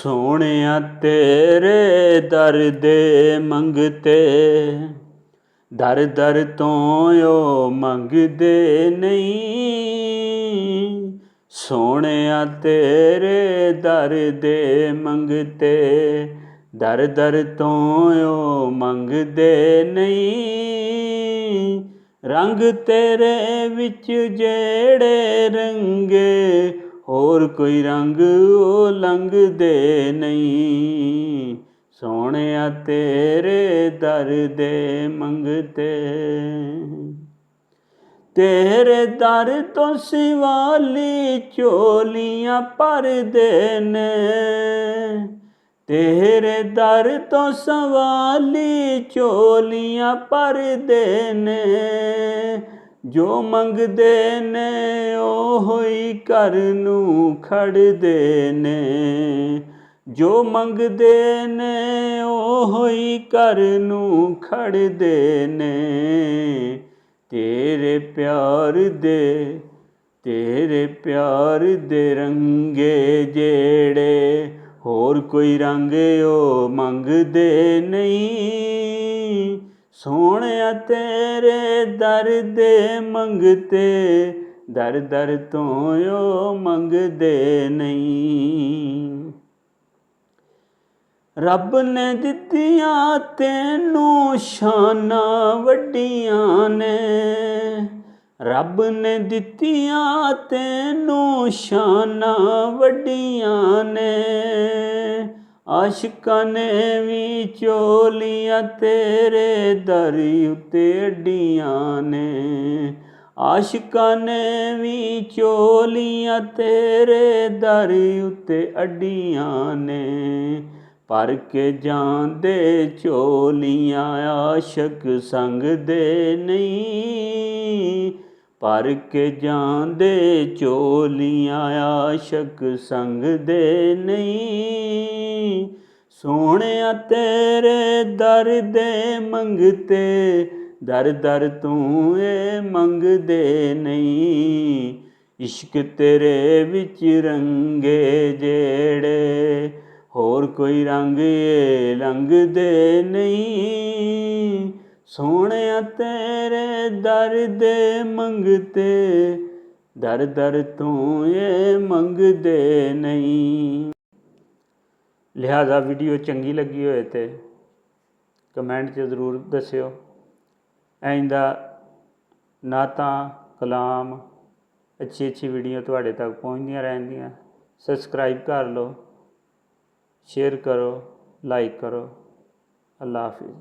ਸੋਹਣਿਆ ਤੇਰੇ ਦਰ ਦੇ ਮੰਗਤੇ, ਦਰ ਦਰ ਤੋਂ ਓ ਮੰਗਦੇ ਨਹੀਂ। ਸੋਹਣਿਆ ਤੇਰੇ ਦਰ ਦੇ ਮੰਗਤੇ, ਦਰ ਦਰ ਤੋਂ ਓ ਮੰਗਦੇ ਨਹੀਂ। ਰੰਗ ਤੇਰੇ ਵਿੱਚ ਜਿਹੜੇ ਰੰਗੇ, ਹੋਰ ਕੋਈ ਰੰਗ ਉਹ ਲੰਘਦੇ ਨਹੀਂ। ਸੋਹਣਿਆ ਤੇਰੇ ਦਰ ਦੇ ਮੰਗਤੇ, ਤੇਰੇ ਦਰ ਤੋਂ ਸਿਵਾਲੀ ਝੋਲੀਆਂ ਭਰਦੇ ਨੇ। ਤੇਰੇ ਦਰ ਤੋਂ ਸਵਾਲੀ ਝੋਲੀਆਂ ਭਰਦੇ ਨੇ। ਜੋ ਮੰਗਦੇ ਨੇ ਉਹੋ ਹੀ ਘਰ ਨੂੰ ਖੜਦੇ ਨੇ। ਜੋ ਮੰਗਦੇ ਨੇ ਉਹੋ ਹੀ ਘਰ ਨੂੰ ਖੜਦੇ ਨੇ। ਤੇਰੇ ਪਿਆਰ ਦੇ ਰੰਗੇ ਜਿਹੜੇ, ਹੋਰ ਕੋਈ ਰੰਗ ਉਹ ਮੰਗਦੇ ਨਹੀਂ। ਸੋਹਣਿਆ ਤੇਰੇ ਦਰ ਦੇ ਮੰਗਤੇ, ਦਰ ਦਰ ਤੋਂ ਓ ਮੰਗਦੇ ਨਹੀਂ। ਰੱਬ ਨੇ ਦਿੱਤੀਆਂ ਤੈਨੂੰ ਸ਼ਾਨਾਂ ਵੱਡੀਆਂ ਨੇ। ਰੱਬ ਨੇ ਦਿੱਤੀਆਂ ਤੈਨੂੰ ਸ਼ਾਨਾਂ ਵੱਡੀਆਂ ਨੇ। ਆਸ਼ਿਕਾਂ ਨੇ ਵੀ ਝੋਲੀਆਂ ਤੇਰੇ ਦਰ ਉੱਤੇ ਅੱਡੀਆਂ ਨੇ। ਆਸ਼ਿਕਾਂ ਨੇ ਵੀ ਝੋਲੀਆਂ ਤੇਰੇ ਦਰ ਉੱਤੇ ਅੱਡੀਆਂ ਨੇ। ਭਰ ਕੇ ਜਾਂਦੇ ਝੋਲੀਆਂ ਆਸ਼ਕ ਸੰਗਦੇ ਨਹੀਂ। ਭਰ ਕੇ ਜਾਂਦੇ ਝੋਲੀਆਂ ਆਸ਼ਕ ਸੰਗਦੇ ਨਹੀਂ। ਸੋਹਣਿਆ ਤੇਰੇ ਦਰ ਦੇ ਮੰਗਤੇ, ਦਰ ਦਰ ਤੂੰ ਇਹ ਮੰਗਦੇ ਨਹੀਂ। ਇਸ਼ਕ ਤੇਰੇ ਵਿੱਚ ਰੰਗੇ ਜਿਹੜੇ, ਹੋਰ ਕੋਈ ਰੰਗ ਇਹ ਲੰਘਦੇ ਨਹੀਂ। ਸੋਹਣਿਆ ਤੇਰੇ ਦਰ ਦੇ ਮੰਗਤੇ, ਦਰ ਦਰ ਤੂੰ ਇਹ ਮੰਗਦੇ ਨਹੀਂ। ਲਿਹਾਜ਼ਾ ਵੀਡੀਓ ਚੰਗੀ ਲੱਗੀ ਹੋਏ ਤੇ ਕਮੈਂਟ 'ਚ ਜ਼ਰੂਰ ਦੱਸਿਓ। ਆਇੰਦਾ ਨਾਤਾਂ ਕਲਾਮ ਅੱਛੀ ਵੀਡੀਓ ਤੁਹਾਡੇ ਤੱਕ ਪਹੁੰਚਦੀਆਂ ਰਹਿੰਦੀਆਂ। ਸਬਸਕ੍ਰਾਈਬ ਕਰ ਲਓ, ਸ਼ੇਅਰ ਕਰੋ, ਲਾਈਕ ਕਰੋ। ਅੱਲਾ ਹਾਫਿਜ਼।